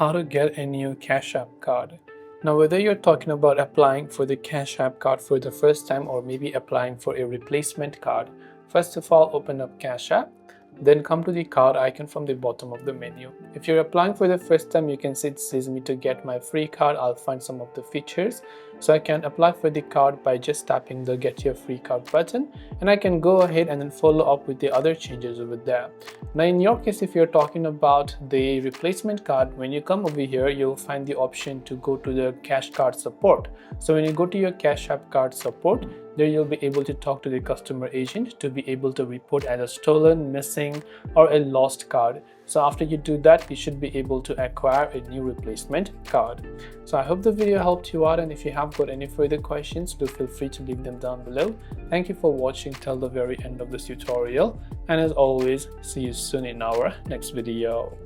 How to get a new Cash App card. Now, whether you're talking about applying for the Cash App card for the first time or maybe applying for a replacement card, first of all, open up Cash App, then come to the card icon from the bottom of the menu. If you're applying for the first time, you can see it says me to get my free card. I'll find some of the features. So I can apply for the card by just tapping the get your free card button, and I can go ahead and then follow up with the other changes over there. Now in your case, if you're talking about the replacement card, when you come over here, you'll find the option to go to the Cash Card support. So when you go to your Cash App card support, there you'll be able to talk to the customer agent to be able to report as a stolen, missing, or a lost card. So after you do that, you should be able to acquire a new replacement card. So I hope the video helped you out, and if you have got any further questions, do feel free to leave them down below. Thank you for watching till the very end of this tutorial, and as always, see you soon in our next video.